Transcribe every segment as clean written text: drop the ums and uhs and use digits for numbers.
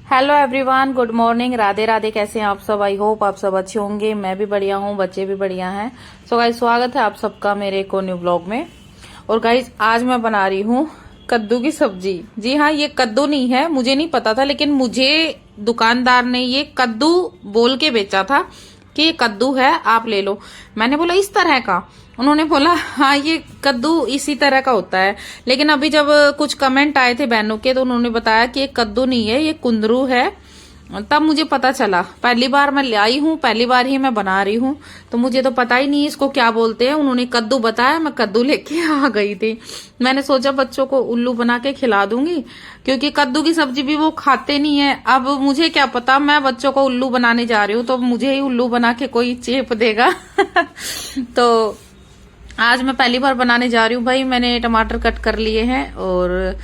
Hello everyone, good morning, Radhe Radhe. कैसे हैं आप सब? आई होप आप सब अच्छे होंगे। मैं भी बढ़िया हूँ, बच्चे भी बढ़िया हैं। सो गाइस, स्वागत है आप सबका मेरे एक और न्यू ब्लॉग में। और गाइस, आज मैं बना रही हूँ कद्दू की सब्जी। जी हाँ, ये कद्दू नहीं है, मुझे नहीं पता था, लेकिन मुझे दुकानदार ने ये कद्दू बोल के बेचा था कि ये कद्दू है, आप ले लो। मैंने बोला इस तरह का? उन्होंने बोला हाँ, ये कद्दू इसी तरह का होता है। लेकिन अभी जब कुछ कमेंट आए थे बहनों के, तो उन्होंने बताया कि ये कद्दू नहीं है, ये कुंदरू है। तब मुझे पता चला। पहली बार मैं ले आई हूँ, पहली बार ही मैं बना रही हूँ, तो मुझे तो पता ही नहीं इसको क्या बोलते हैं। उन्होंने कद्दू बताया, मैं कद्दू लेके आ गई थी। मैंने सोचा बच्चों को उल्लू बना के खिला दूंगी, क्योंकि कद्दू की सब्जी भी वो खाते नहीं है। अब मुझे क्या पता, मैं बच्चों को उल्लू बनाने जा रही हूँ तो मुझे ही उल्लू बना के कोई चेप देगा। तो आज मैं पहली बार बनाने जा रही हूँ। भाई, मैंने टमाटर कट कर लिए हैं और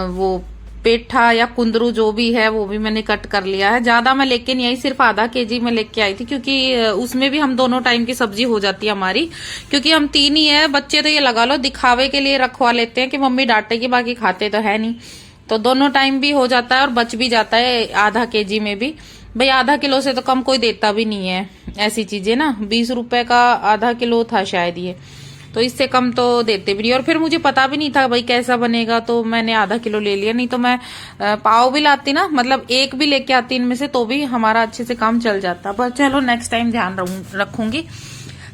वो पेठा या कुंदरू जो भी है वो भी मैंने कट कर लिया है। ज्यादा मैं लेके नहीं आई, सिर्फ आधा केजी में लेके आई थी, क्योंकि उसमें भी हम दोनों टाइम की सब्जी हो जाती है हमारी। क्योंकि हम 3 ही है बच्चे, तो ये लगा लो दिखावे के लिए रखवा लेते हैं कि मम्मी डांटेगी, बाकी खाते तो है नहीं। तो दोनों टाइम भी हो जाता है और बच भी जाता है आधा केजी में भी। भाई, आधा किलो से तो कम कोई देता भी नहीं है ऐसी चीजें ना। 20 रुपए का आधा किलो था शायद ये, तो इससे कम तो देते भी नहीं। और फिर मुझे पता भी नहीं था भाई कैसा बनेगा, तो मैंने आधा किलो ले लिया। नहीं तो मैं पाव भी लाती ना, मतलब एक भी लेके आती इनमें से, तो भी हमारा अच्छे से काम चल जाता। पर चलो, नेक्स्ट टाइम ध्यान रखूंगी।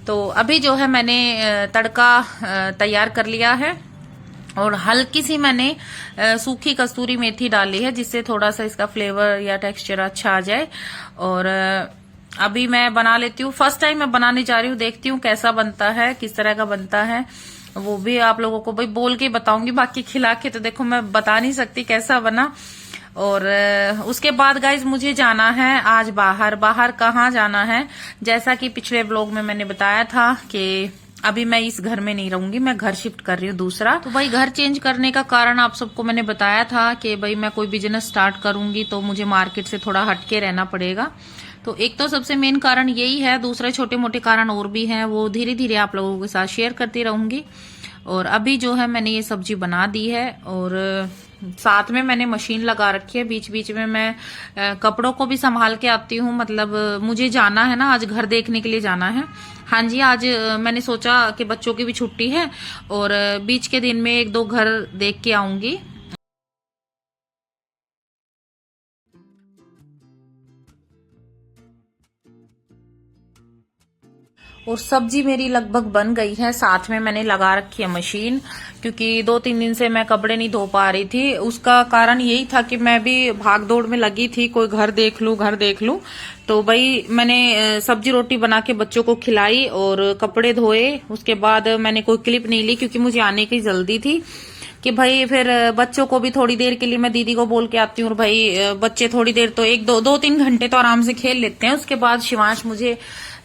तो अभी जो है मैंने तड़का तैयार कर लिया है और हल्की सी मैंने सूखी कस्तूरी मेथी डाली है, जिससे थोड़ा सा इसका फ्लेवर या टेक्सचर अच्छा आ जाए। और अभी मैं बना लेती हूँ। फर्स्ट टाइम मैं बनाने जा रही हूँ, देखती हूँ कैसा बनता है, किस तरह का बनता है। वो भी आप लोगों को भाई बोल के बताऊंगी, बाकी खिला के तो देखो मैं बता नहीं सकती कैसा बना। और उसके बाद गाइज मुझे जाना है आज बाहर। बाहर कहाँ जाना है? जैसा कि पिछले ब्लॉग में मैंने बताया था कि अभी मैं इस घर में नहीं रहूंगी, मैं घर शिफ्ट कर रही हूँ दूसरा। तो भाई, घर चेंज करने का कारण आप सबको मैंने बताया था कि भाई मैं कोई बिजनेस स्टार्ट करूंगी तो मुझे मार्केट से थोड़ा हटके रहना पड़ेगा। तो एक तो सबसे मेन कारण यही है, दूसरे छोटे मोटे कारण और भी हैं, वो धीरे धीरे आप लोगों के साथ शेयर करती रहूंगी। और अभी जो है मैंने ये सब्जी बना दी है और साथ में मैंने मशीन लगा रखी है। बीच बीच में मैं कपड़ों को भी संभाल के आती हूँ। मतलब मुझे जाना है ना, आज घर देखने के लिए जाना है। हाँ जी, आज मैंने सोचा कि बच्चों की भी छुट्टी है और बीच के दिन में 1-2 घर देख के आऊंगी। और सब्जी मेरी लगभग बन गई है। साथ में मैंने लगा रखी है मशीन, क्योंकि 2-3 दिन से मैं कपड़े नहीं धो पा रही थी। उसका कारण यही था कि मैं भी भाग दौड़ में लगी थी, कोई घर देख लूं घर देख लूं। तो भाई, मैंने सब्जी रोटी बना के बच्चों को खिलाई और कपड़े धोए। उसके बाद मैंने कोई क्लिप नहीं ली, क्योंकि मुझे आने की जल्दी थी कि भाई फिर बच्चों को भी थोड़ी देर के लिए मैं दीदी को बोल के आती हूँ। और भाई बच्चे थोड़ी देर तो 1-2-3 घंटे तो आराम से खेल लेते हैं। उसके बाद शिवांश मुझे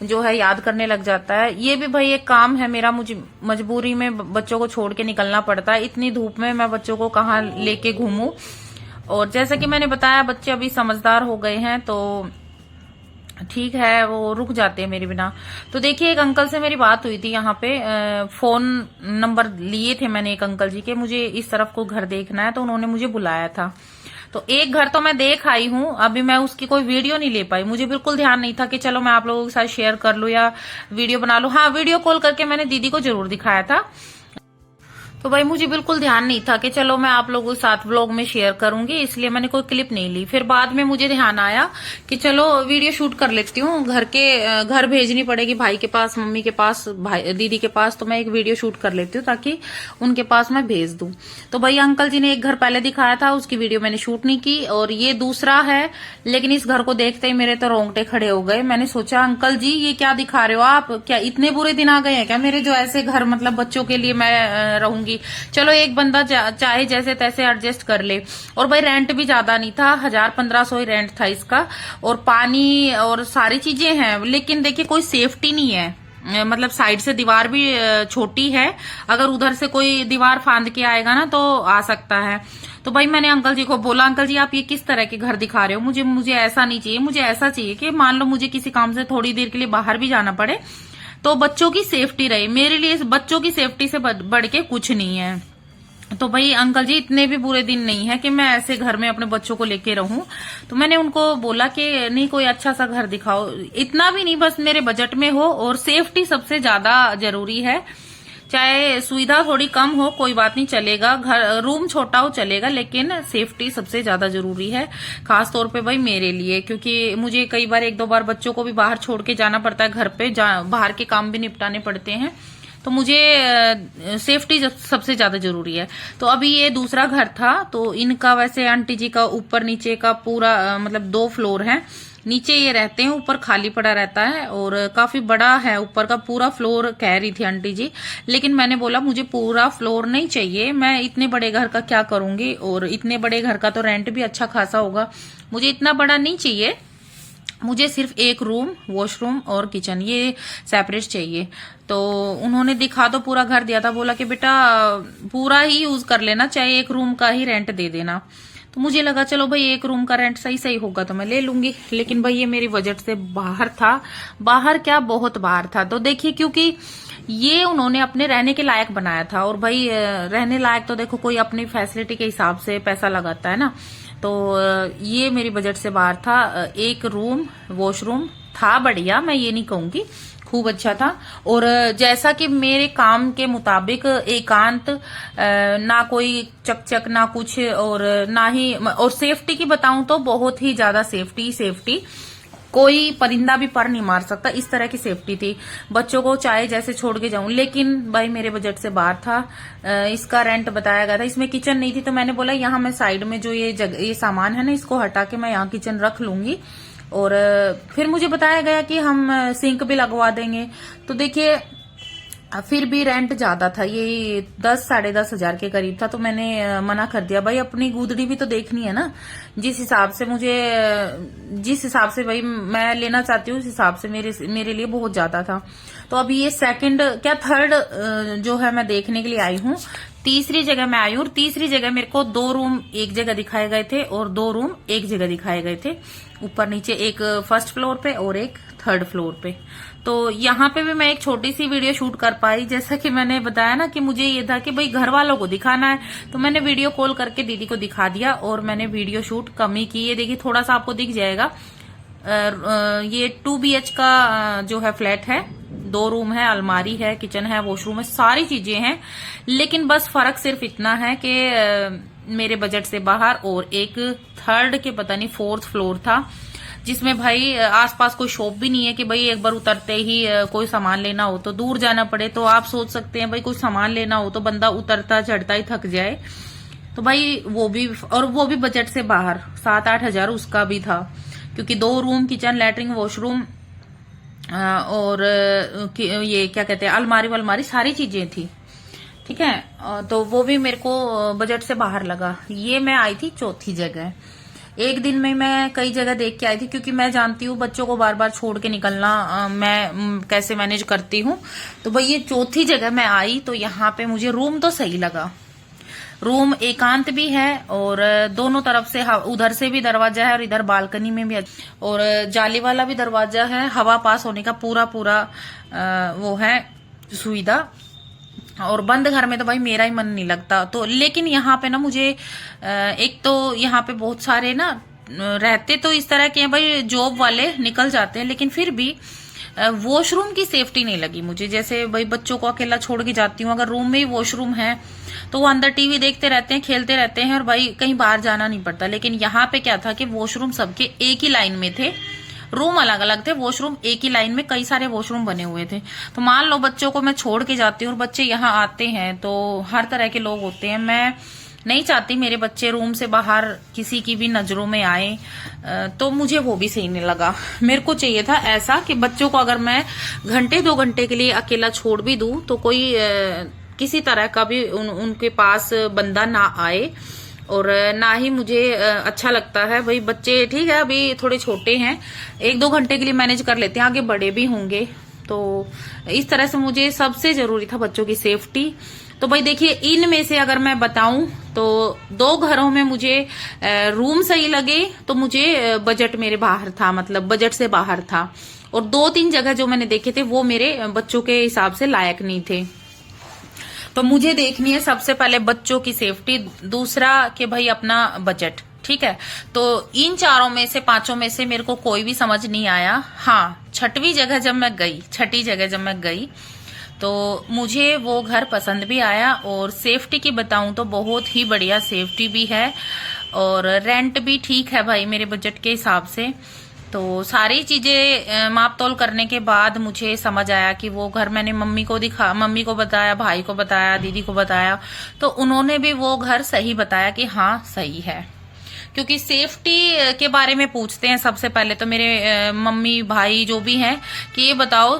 जो है याद करने लग जाता है। ये भी भाई एक काम है मेरा, मुझे मजबूरी में बच्चों को छोड़ के निकलना पड़ता है। इतनी धूप में मैं बच्चों को कहाँ लेके घूमूं। और जैसा कि मैंने बताया, बच्चे अभी समझदार हो गए हैं तो ठीक है, वो रुक जाते हैं मेरे बिना। तो देखिए, एक अंकल से मेरी बात हुई थी यहाँ पे। फोन नंबर लिए थे मैंने एक अंकल जी के, मुझे इस तरफ को घर देखना है, तो उन्होंने मुझे बुलाया था। तो एक घर तो मैं देख आई हूँ, अभी मैं उसकी कोई वीडियो नहीं ले पाई। मुझे बिल्कुल ध्यान नहीं था कि चलो मैं आप लोगों के साथ शेयर कर लूं या वीडियो बना लूं। हाँ, वीडियो कॉल करके मैंने दीदी को जरूर दिखाया था। तो भाई, मुझे बिल्कुल ध्यान नहीं था कि चलो मैं आप लोगों के साथ व्लॉग में शेयर करूंगी, इसलिए मैंने कोई क्लिप नहीं ली। फिर बाद में मुझे ध्यान आया कि चलो वीडियो शूट कर लेती हूँ। घर भेजनी पड़ेगी भाई के पास, मम्मी के पास, भाई दीदी के पास, तो मैं एक वीडियो शूट कर लेती हूँ ताकि उनके पास मैं भेज दूं। तो भाई, अंकल जी ने एक घर पहले दिखाया था, उसकी वीडियो मैंने शूट नहीं की। और ये दूसरा है, लेकिन इस घर को देखते ही मेरे तो रोंगटे खड़े हो गए। मैंने सोचा, अंकल जी ये क्या दिखा रहे हो आप? क्या इतने बुरे दिन आ गए हैं क्या मेरे, जो ऐसे घर मतलब बच्चों के लिए मैं रहूंगी? चलो एक बंदा चाहे जैसे तैसे एडजस्ट कर ले। और भाई, रेंट भी ज्यादा नहीं था, 1000-1500 ही रेंट था इसका। और पानी और सारी चीजें हैं, लेकिन देखिए कोई सेफ्टी नहीं है। मतलब साइड से दीवार भी छोटी है, अगर उधर से कोई दीवार फांद के आएगा ना तो आ सकता है। तो भाई, मैंने अंकल जी को बोला, अंकल जी आप ये किस तरह के घर दिखा रहे हो? मुझे ऐसा नहीं चाहिए। मुझे ऐसा चाहिए कि मान लो मुझे किसी काम से थोड़ी देर के लिए बाहर भी जाना पड़े तो बच्चों की सेफ्टी रहे। मेरे लिए बच्चों की सेफ्टी से बढ़ के कुछ नहीं है। तो भाई अंकल जी इतने भी बुरे दिन नहीं है कि मैं ऐसे घर में अपने बच्चों को लेके रहूं। तो मैंने उनको बोला कि नहीं, कोई अच्छा सा घर दिखाओ, इतना भी नहीं, बस मेरे बजट में हो और सेफ्टी सबसे ज्यादा जरूरी है। चाहे सुविधा थोड़ी कम हो कोई बात नहीं, चलेगा, घर रूम छोटा हो चलेगा, लेकिन सेफ्टी सबसे ज्यादा जरूरी है, खास तौर पे भाई मेरे लिए, क्योंकि मुझे कई बार एक दो बार बच्चों को भी बाहर छोड़ के जाना पड़ता है, घर पे बाहर के काम भी निपटाने पड़ते हैं, तो मुझे सेफ्टी सबसे ज्यादा जरूरी है। तो अभी ये दूसरा घर था, तो इनका वैसे आंटी जी का ऊपर नीचे का पूरा मतलब 2 फ्लोर है, नीचे ये रहते हैं, ऊपर खाली पड़ा रहता है, और काफी बड़ा है, ऊपर का पूरा फ्लोर कह रही थी आंटी जी। लेकिन मैंने बोला मुझे पूरा फ्लोर नहीं चाहिए, मैं इतने बड़े घर का क्या करूंगी, और इतने बड़े घर का तो रेंट भी अच्छा खासा होगा, मुझे इतना बड़ा नहीं चाहिए, मुझे सिर्फ एक रूम, वॉशरूम और किचन ये सेपरेट चाहिए। तो उन्होंने दिखा तो पूरा घर दिया था, बोला कि बेटा पूरा ही यूज कर लेना, चाहे एक रूम का ही रेंट दे देना। तो मुझे लगा चलो भाई एक रूम का रेंट सही सही होगा तो मैं ले लूंगी, लेकिन भाई ये मेरी बजट से बाहर था, बाहर क्या बहुत बाहर था। तो देखिए, क्योंकि ये उन्होंने अपने रहने के लायक बनाया था, और भाई रहने लायक तो देखो कोई अपनी फैसिलिटी के हिसाब से पैसा लगाता है ना, तो ये मेरी बजट से बाहर था। एक रूम, वॉशरूम था बढ़िया, मैं ये नहीं कहूंगी, खूब अच्छा था, और जैसा कि मेरे काम के मुताबिक एकांत, ना कोई चकचक ना कुछ, और ना ही, और सेफ्टी की बताऊं तो बहुत ही ज्यादा सेफ्टी, कोई परिंदा भी पर नहीं मार सकता, इस तरह की सेफ्टी थी। बच्चों को चाहे जैसे छोड़ के जाऊं, लेकिन भाई मेरे बजट से बाहर था। इसका रेंट बताया गया था, इसमें किचन नहीं थी, तो मैंने बोला यहाँ मैं साइड में जो ये सामान है ना, इसको हटा के मैं यहाँ किचन रख लूंगी, और फिर मुझे बताया गया कि हम सिंक भी लगवा देंगे। तो देखिए फिर भी रेंट ज्यादा था, ये 10-10.5 हजार के करीब था, तो मैंने मना कर दिया। भाई अपनी गुदड़ी भी तो देखनी है ना, जिस हिसाब से भाई मैं लेना चाहती हूँ, उस हिसाब से मेरे लिए बहुत ज्यादा था। तो अभी ये थर्ड जो है मैं देखने के लिए आई हूँ। तीसरी जगह मैं आई हूँ, और तीसरी जगह मेरे को 2 रूम एक जगह दिखाए गए थे और 2 रूम एक जगह दिखाए गए थे, ऊपर नीचे, एक फर्स्ट फ्लोर पे और एक थर्ड फ्लोर पे। तो यहाँ पे भी मैं एक छोटी सी वीडियो शूट कर पाई, जैसा कि मैंने बताया ना कि मुझे ये था कि भाई घर वालों को दिखाना है, तो मैंने वीडियो कॉल करके दीदी को दिखा दिया, और मैंने वीडियो शूट कम ही की। ये देखिए थोड़ा सा आपको दिख जाएगा, ये 2 BH का जो है फ्लैट है, 2 रूम है, अलमारी है, किचन है, वॉशरूम है, सारी चीजें हैं, लेकिन बस फर्क सिर्फ इतना है कि मेरे बजट से बाहर, और एक थर्ड के पता नहीं 4th फ्लोर था, जिसमें भाई आसपास कोई शॉप भी नहीं है कि भाई एक बार उतरते ही कोई सामान लेना हो तो दूर जाना पड़े। तो आप सोच सकते हैं भाई कोई सामान लेना हो तो बंदा उतरता चढ़ता ही थक जाए। तो भाई वो भी बजट से बाहर, 7-8 हजार उसका भी था, क्योंकि 2 रूम, किचन, लैट्रिन, वॉशरूम, और ये क्या कहते हैं, अलमारी सारी चीजें थी, ठीक है। तो वो भी मेरे को बजट से बाहर लगा। ये मैं आई थी चौथी जगह। एक दिन में मैं कई जगह देख के आई थी, क्योंकि मैं जानती हूँ बच्चों को बार बार छोड़ के निकलना मैं कैसे मैनेज करती हूँ। तो भाई ये चौथी जगह मैं आई, तो यहाँ पे मुझे रूम तो सही लगा, रूम एकांत भी है, और दोनों तरफ से उधर से भी दरवाजा है, और इधर बालकनी में भी, और जाली वाला भी दरवाजा है, हवा पास होने का पूरा वो है सुविधा। और बंद घर में तो भाई मेरा ही मन नहीं लगता। तो लेकिन यहाँ पे ना मुझे एक तो यहाँ पे बहुत सारे ना रहते तो इस तरह के हैं भाई, जॉब वाले निकल जाते हैं, लेकिन फिर भी वॉशरूम की सेफ्टी नहीं लगी मुझे। जैसे भाई बच्चों को अकेला छोड़ के जाती हूँ, अगर रूम में ही वॉशरूम है तो वो अंदर टीवी देखते रहते हैं, खेलते रहते हैं, और भाई कहीं बाहर जाना नहीं पड़ता। लेकिन यहाँ पे क्या था कि वॉशरूम सबके एक ही लाइन में थे, रूम अलग अलग थे, वॉशरूम एक ही लाइन में, कई सारे वॉशरूम बने हुए थे। तो मान लो बच्चों को मैं छोड़ के जाती हूँ और बच्चे यहाँ आते हैं, तो हर तरह के लोग होते हैं, मैं नहीं चाहती मेरे बच्चे रूम से बाहर किसी की भी नजरों में आए। तो मुझे वो भी सही नहीं लगा। मेरे को चाहिए था ऐसा कि बच्चों को अगर मैं घंटे 2 घंटे के लिए अकेला छोड़ भी दूं तो कोई किसी तरह का भी उनके पास बंदा ना आए, और ना ही मुझे अच्छा लगता है। भाई बच्चे ठीक है अभी थोड़े छोटे हैं, 1-2 घंटे के लिए मैनेज कर लेते हैं, आगे बड़े भी होंगे। तो इस तरह से मुझे सबसे जरूरी था बच्चों की सेफ्टी। तो भाई देखिए इनमें से अगर मैं बताऊं तो 2 घरों में मुझे रूम सही लगे, तो मुझे बजट मेरे बाहर था, मतलब बजट से बाहर था। और 2-3 जगह जो मैंने देखे थे वो मेरे बच्चों के हिसाब से लायक नहीं थे। तो मुझे देखनी है सबसे पहले बच्चों की सेफ्टी, दूसरा कि भाई अपना बजट। ठीक है, तो इन चारों में से, पांचों में से मेरे को कोई भी समझ नहीं आया। हाँ, छठी जगह जब मैं गई तो मुझे वो घर पसंद भी आया, और सेफ्टी की बताऊं तो बहुत ही बढ़िया सेफ्टी भी है, और रेंट भी ठीक है भाई मेरे बजट के हिसाब से। तो सारी चीजें माप तोल करने के बाद मुझे समझ आया कि वो घर मैंने मम्मी को बताया, भाई को बताया, दीदी को बताया, तो उन्होंने भी वो घर सही बताया कि हाँ सही है। क्योंकि सेफ्टी के बारे में पूछते हैं सबसे पहले तो मेरे मम्मी भाई जो भी हैं कि ये बताओ,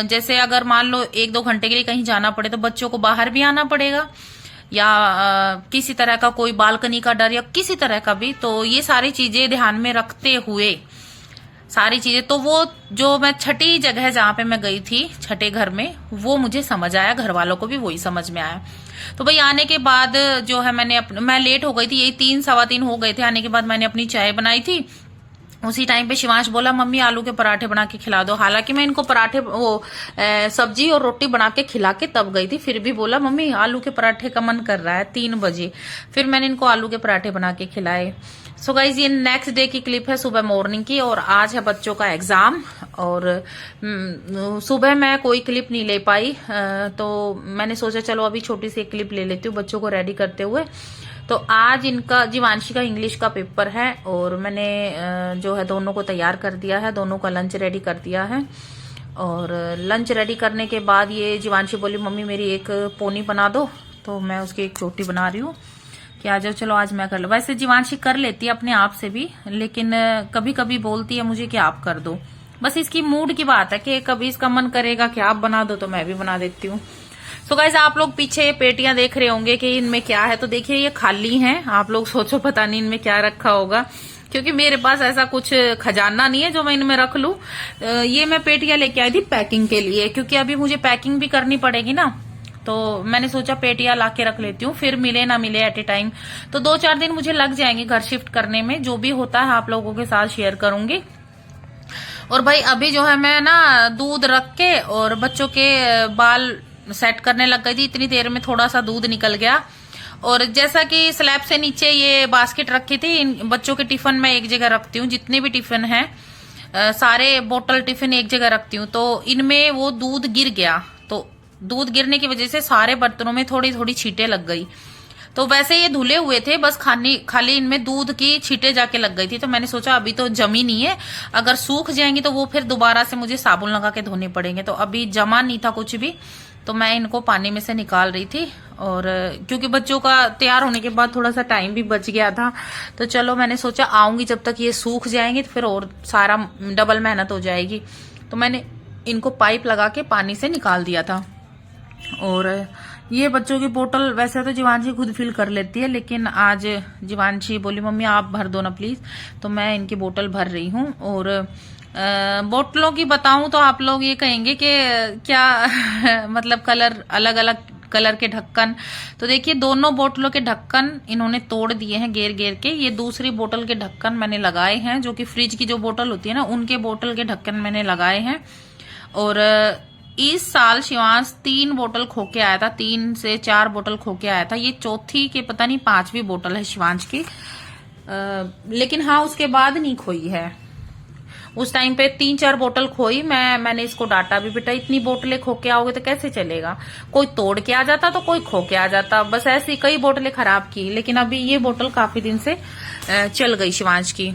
जैसे अगर मान लो 1-2 घंटे के लिए कहीं जाना पड़े तो बच्चों को बाहर भी आना पड़ेगा, या किसी तरह का कोई बालकनी का डर या किसी तरह का भी, तो ये सारी चीजें ध्यान में रखते हुए सारी चीजें, तो वो जो मैं छठी जगह जहां पे मैं गई थी, छठे घर में, वो मुझे समझ आया, घर वालों को भी वही समझ में आया। तो भाई आने के बाद जो है मैं लेट हो गई थी, यही 3-3:15 हो गए थे। आने के बाद मैंने अपनी चाय बनाई थी। उसी टाइम पे शिवांश बोला मम्मी आलू के पराठे बना के खिला दो। हालांकि मैं इनको पराठे सब्जी और रोटी बना के खिला के तब गई थी, फिर भी बोला मम्मी आलू के पराठे का मन कर रहा है 3 बजे। फिर मैंने इनको आलू के पराठे बना के खिलाए। सो गाइज ये नेक्स्ट डे की क्लिप है, सुबह मॉर्निंग की, और आज है बच्चों का एग्जाम। और सुबह मैं कोई क्लिप नहीं ले पाई, तो मैंने सोचा चलो अभी छोटी सी एक क्लिप ले लेती हूँ बच्चों को रेडी करते हुए। तो आज इनका जीवांशी का इंग्लिश का पेपर है, और मैंने जो है दोनों को तैयार कर दिया है, दोनों का लंच रेडी कर दिया है। और लंच रेडी करने के बाद ये जीवांशी बोली मम्मी मेरी एक पोनी बना दो, तो मैं उसकी एक चोटी बना रही हूँ कि आ जाओ चलो आज मैं कर लूँ। वैसे जीवांशी कर लेती है अपने आप से भी, लेकिन कभी कभी बोलती है मुझे कि आप कर दो। बस इसकी मूड की बात है कि कभी इसका मन करेगा कि आप बना दो तो मैं भी बना देती हूँ। तो गाइस आप लोग पीछे पेटियां देख रहे होंगे कि इनमें क्या है, तो देखिए ये खाली हैं। आप लोग सोचो पता नहीं इनमें क्या रखा होगा, क्योंकि मेरे पास ऐसा कुछ खजाना नहीं है जो मैं इनमें रख लूं। ये मैं पेटियां लेके आई थी पैकिंग के लिए, क्योंकि अभी मुझे पैकिंग भी करनी पड़ेगी ना, तो मैंने सोचा पेटियां ला के रख लेती हूँ, फिर मिले ना मिले एट ए टाइम। तो 2-4 दिन मुझे लग जाएंगे घर शिफ्ट करने में, जो भी होता है आप लोगों के साथ शेयर करूंगी। और भाई अभी जो है मैं ना दूध रख के और बच्चों के बाल सेट करने लग गई थी, इतनी देर में थोड़ा सा दूध निकल गया। और जैसा कि स्लैब से नीचे ये बास्केट रखी थी, इन बच्चों के टिफिन मैं एक जगह रखती हूँ, जितने भी टिफिन हैं सारे बोतल टिफिन एक जगह रखती हूँ, तो इनमें वो दूध गिर गया। तो दूध गिरने की वजह से सारे बर्तनों में थोड़ी थोड़ी छींटे लग गई। तो वैसे ये धुले हुए थे, बस खाली इनमें दूध की छींटे जाके लग गई थी। तो मैंने सोचा अभी तो जमी नहीं है, अगर सूख जाएंगी तो वो फिर दोबारा से मुझे साबुन लगा के धोने पड़ेंगे। तो अभी जमा नहीं था कुछ भी, तो मैं इनको पानी में से निकाल रही थी। और क्योंकि बच्चों का तैयार होने के बाद थोड़ा सा टाइम भी बच गया था, तो चलो मैंने सोचा आऊंगी जब तक ये सूख जाएंगे तो फिर और सारा डबल मेहनत हो जाएगी। तो मैंने इनको पाइप लगा के पानी से निकाल दिया था। और ये बच्चों की बोतल वैसे तो जीवांशी खुद फिल कर लेती है, लेकिन आज जीवांशी बोली मम्मी आप भर दो ना प्लीज, तो मैं इनकी बोतल भर रही हूँ। और बोतलों की बताऊं तो आप लोग ये कहेंगे कि क्या मतलब कलर अलग अलग कलर के ढक्कन। तो देखिए दोनों बोतलों के ढक्कन इन्होंने तोड़ दिए हैं घेर घेर के। ये दूसरी बोतल के ढक्कन मैंने लगाए हैं, जो कि फ्रिज की जो बोतल होती है ना, उनके बोतल के ढक्कन मैंने लगाए हैं। और इस साल शिवांश 3 बोतल खो के आया था, 3 से 4 बोतल खो के आया था। ये चौथी के पता नहीं 5वीं बोतल है शिवांश की। लेकिन हाँ उसके बाद नहीं खोई है। उस टाइम पे 3-4 बोतल खोई। मैंने इसको डांटा भी, बेटा इतनी बोतलें खो के आओगे तो कैसे चलेगा, कोई तोड़ के आ जाता तो कोई खो के आ जाता। बस ऐसी कई बोतलें खराब की, लेकिन अभी ये बोतल काफी दिन से चल गई शिवांश की।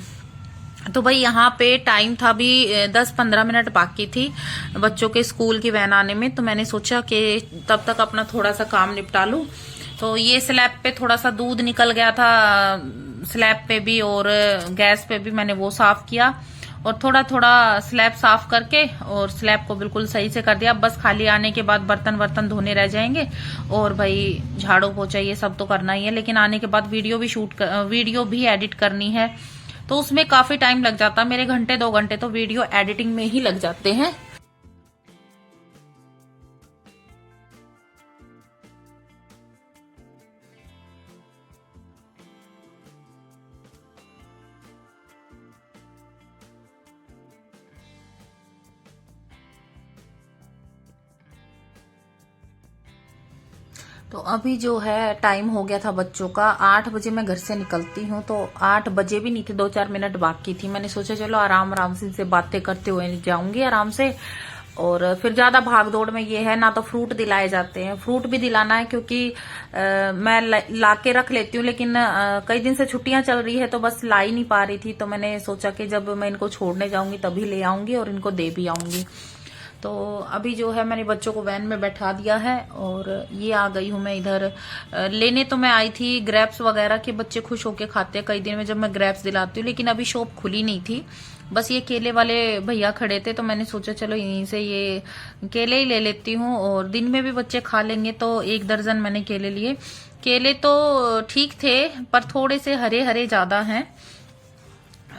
तो भाई यहाँ पे टाइम था भी 10-15 मिनट बाकी थी बच्चों के स्कूल की वैन आने में, तो मैंने सोचा कि तब तक अपना थोड़ा सा काम निपटा लूं। तो ये स्लैब पे थोड़ा सा दूध निकल गया था, स्लैब पे भी और गैस पे भी मैंने वो साफ किया, और थोड़ा थोड़ा स्लैब साफ करके और स्लैब को बिल्कुल सही से कर दिया। बस खाली आने के बाद बर्तन धोने रह जाएंगे, और भाई झाड़ू पोछा ये सब तो करना ही है। लेकिन आने के बाद वीडियो भी एडिट करनी है, तो उसमें काफी टाइम लग जाता है। मेरे 1-2 घंटे तो वीडियो एडिटिंग में ही लग जाते हैं। तो अभी जो है टाइम हो गया था बच्चों का 8 बजे मैं घर से निकलती हूँ, तो 8 बजे भी नहीं थे, 2-4 मिनट बाकी थी। मैंने सोचा चलो आराम आराम से इनसे बातें करते हुए जाऊंगी आराम से। और फिर ज्यादा भाग दौड़ में ये है ना, तो फ्रूट दिलाए जाते हैं, फ्रूट भी दिलाना है क्योंकि मैं ला के रख लेती हूँ, लेकिन कई दिन से छुट्टियां चल रही है तो बस ला ही नहीं पा रही थी। तो मैंने सोचा कि जब मैं इनको छोड़ने जाऊंगी तभी ले आऊंगी और इनको दे भी आऊंगी। तो अभी जो है मैंने बच्चों को वैन में बैठा दिया है और ये आ गई हूं मैं इधर लेने। तो मैं आई थी ग्रेप्स वगैरह के, बच्चे खुश होके खाते हैं कई दिन में जब मैं ग्रेप्स दिलाती हूँ, लेकिन अभी शॉप खुली नहीं थी। बस ये केले वाले भैया खड़े थे तो मैंने सोचा चलो यहीं से ये केले ही ले लेती हूँ, और दिन में भी बच्चे खा लेंगे। तो 1 दर्जन मैंने केले लिए। केले तो ठीक थे पर थोड़े से हरे हरे ज्यादा हैं,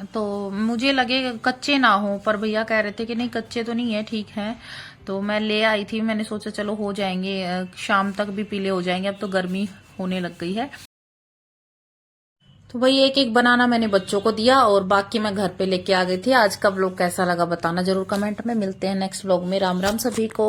तो मुझे लगे कच्चे ना हो, पर भैया कह रहे थे कि नहीं कच्चे तो नहीं है, ठीक है। तो मैं ले आई थी, मैंने सोचा चलो हो जाएंगे, शाम तक भी पीले हो जाएंगे, अब तो गर्मी होने लग गई है। तो वही एक एक बनाना मैंने बच्चों को दिया और बाकी मैं घर पे लेके आ गई थी। आज का व्लॉग कैसा लगा बताना जरूर कमेंट में। मिलते हैं नेक्स्ट व्लॉग में। राम राम सभी को।